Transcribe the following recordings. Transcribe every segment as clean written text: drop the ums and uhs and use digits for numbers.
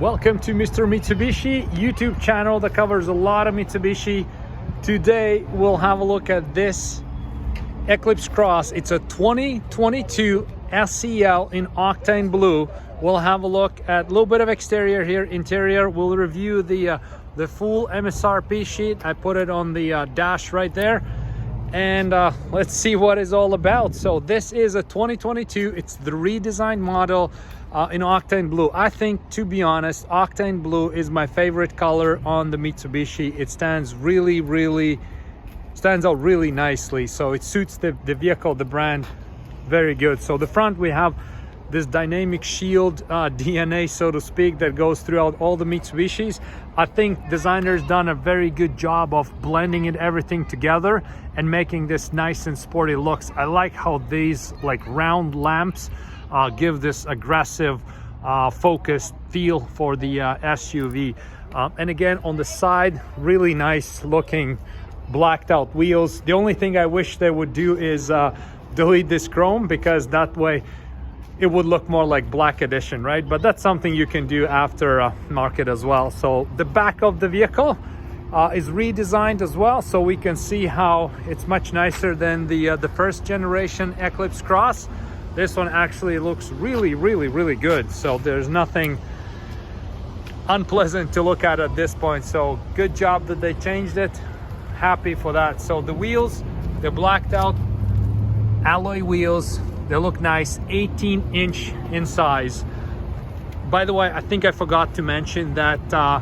Welcome to Mr. Mitsubishi YouTube channel that covers a lot of Mitsubishi. Today we'll have a look at this Eclipse Cross. It's a 2022 SEL in Octane Blue. We'll have a look at a little bit of exterior here, interior. We'll review the full MSRP sheet. I put it on the dash right there. And let's see what it's all about. So this is a 2022. It's the redesigned model in Octane Blue. I think, to be honest, Octane Blue is my favorite color on the Mitsubishi. It stands out really nicely. So it suits the vehicle, the brand, very good. So the front, we have this dynamic shield DNA, so to speak, that goes throughout all the Mitsubishis. I think designers done a very good job of blending everything together and making this nice and sporty looks. I like how these like round lamps give this aggressive focused feel for the SUV. And again, on the side, really nice looking blacked out wheels. The only thing I wish they would do is delete this chrome, because that way it would look more like Black Edition, right? But that's something you can do after market as well. So the back of the vehicle is redesigned as well, so we can see how it's much nicer than the first generation Eclipse Cross. This one actually looks really good. So there's nothing unpleasant to look at this point. So good job that they changed it. Happy for that. So the wheels, they're blacked out alloy wheels. They look nice, 18-inch in size. By the way, I think I forgot to mention that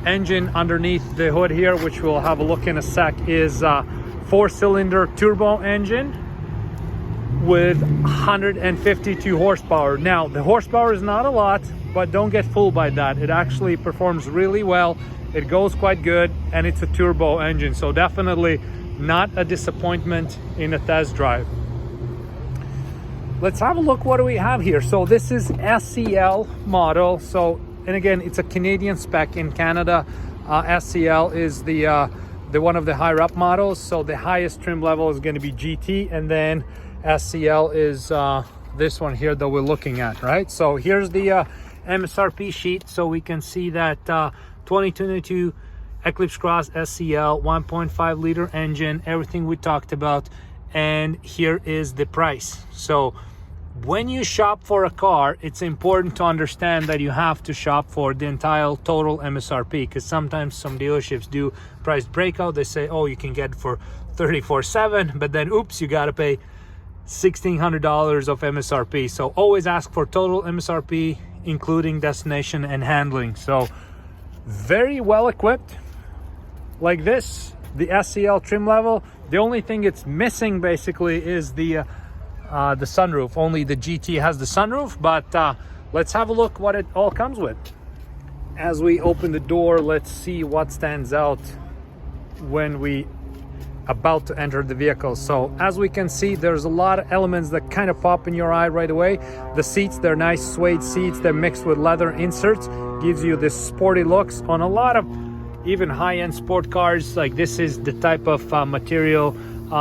engine underneath the hood here, which we'll have a look in a sec, is a 4-cylinder turbo engine with 152 horsepower. Now, the horsepower is not a lot, but don't get fooled by that. It actually performs really well. It goes quite good, and it's a turbo engine, so definitely not a disappointment in a test drive. Let's have a look. What do we have here? So this is SEL model. So, and again, it's a Canadian spec. In Canada, SEL is the one of the higher up models. So the highest trim level is going to be GT, and then SEL is this one here that we're looking at, right? So here's the MSRP sheet, so we can see that 2022 Eclipse Cross SEL 1.5 liter engine, everything we talked about, and here is the price. So when you shop for a car, it's important to understand that you have to shop for the entire total MSRP, because sometimes some dealerships do price breakout. They say, oh, you can get it for $34,700, but then oops, you got to pay $1,600 of MSRP. So always ask for total MSRP, including destination and handling. So very well equipped like this, the SEL trim level. The only thing it's missing basically is the sunroof. Only the GT has the sunroof, but let's have a look what it all comes with. As we open the door, let's see what stands out when we about to enter the vehicle. So as we can see, there's a lot of elements that kind of pop in your eye right away. The seats, they're nice suede seats. They're mixed with leather inserts, gives you this sporty looks. On a lot of even high-end sport cars, like this is the type of material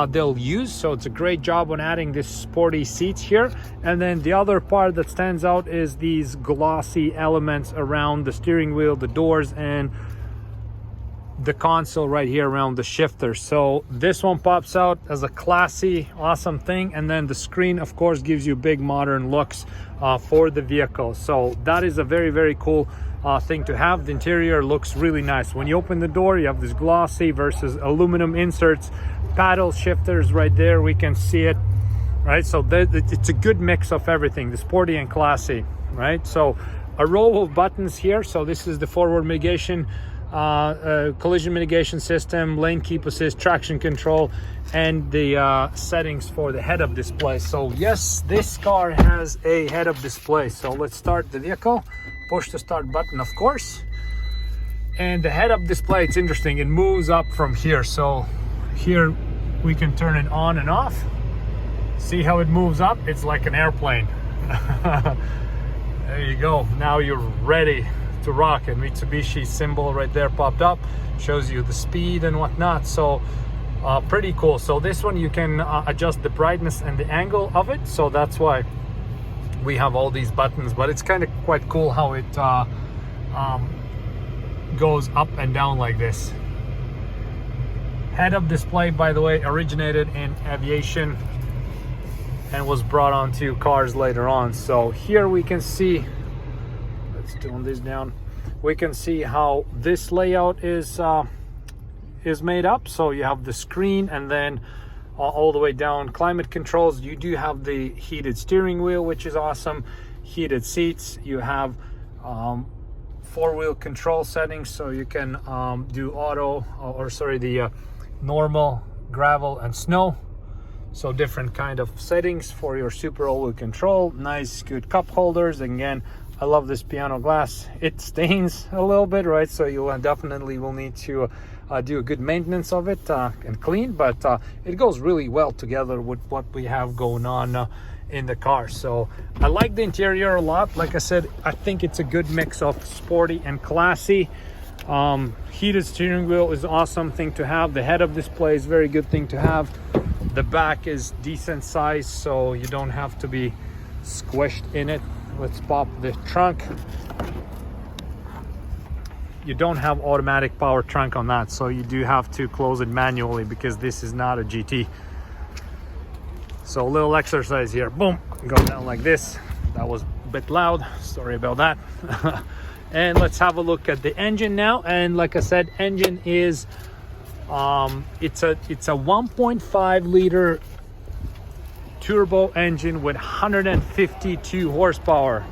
they'll use. So it's a great job on adding this sporty seats here. And then the other part that stands out is these glossy elements around the steering wheel, the doors, and the console right here around the shifter. So this one pops out as a classy, awesome thing. And then the screen, of course, gives you big modern looks for the vehicle. So that is a very cool thing to have. The interior looks really nice. When you open the door, you have this glossy versus aluminum inserts, paddle shifters right there. We can see it, right? So it's a good mix of everything, the sporty and classy, right? So a row of buttons here. So this is the forward mitigation, collision mitigation system, lane keep assist, traction control, and the settings for the head-up display. So yes, this car has a head-up display. So let's start the vehicle. Push the start button, of course. And the head-up display, it's interesting, it moves up from here. So here we can turn it on and off. See how it moves up? It's like an airplane. There you go. Now you're ready to rock. And Mitsubishi symbol right there popped up, shows you the speed and whatnot. So pretty cool. So this one you can adjust the brightness and the angle of it, so that's why we have all these buttons. But it's kind of quite cool how it goes up and down like this. Head-up display, by the way, originated in aviation and was brought onto cars later on. So here we can see, let's tone this down, we can see how this layout is made up. So you have the screen, and then all the way down climate controls. You do have the heated steering wheel, which is awesome. Heated seats. You have four-wheel control settings, so you can do auto, or sorry, the normal, gravel, and snow. So different kind of settings for your super all-wheel control. Nice, good cup holders. Again, I love this piano glass. It stains a little bit, right? So you definitely will need to do a good maintenance of it and clean, but it goes really well together with what we have going on in the car. So I like the interior a lot. Like I said, I think it's a good mix of sporty and classy. Heated steering wheel is an awesome thing to have. The head-up display is a very good thing to have. The back is decent size, so you don't have to be squished in it. Let's pop the trunk. You don't have automatic power trunk on that, so you do have to close it manually because this is not a GT. So a little exercise here. Boom, go down like this. That was a bit loud, sorry about that. And let's have a look at the engine now. And like I said, engine is it's a 1.5 liter turbo engine with 152 horsepower.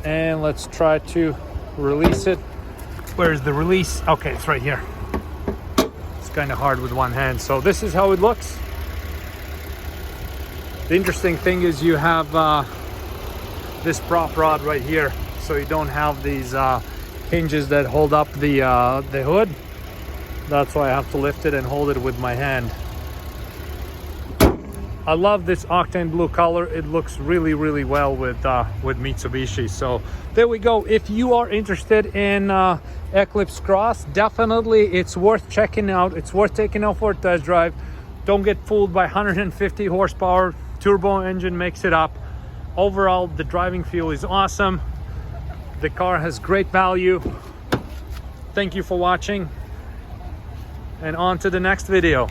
And let's try to release it. Where's the release? Okay, it's right here. It's kind of hard with one hand. So this is how it looks. The interesting thing is you have this prop rod right here, so you don't have these hinges that hold up the hood. That's why I have to lift it and hold it with my hand. I love this Octane Blue color. It looks really, really well with Mitsubishi. So there we go. If you are interested in Eclipse Cross, definitely it's worth checking out. It's worth taking out for a test drive. Don't get fooled by 150 horsepower. Turbo engine makes it up. Overall, the driving feel is awesome. The car has great value. Thank you for watching, and on to the next video.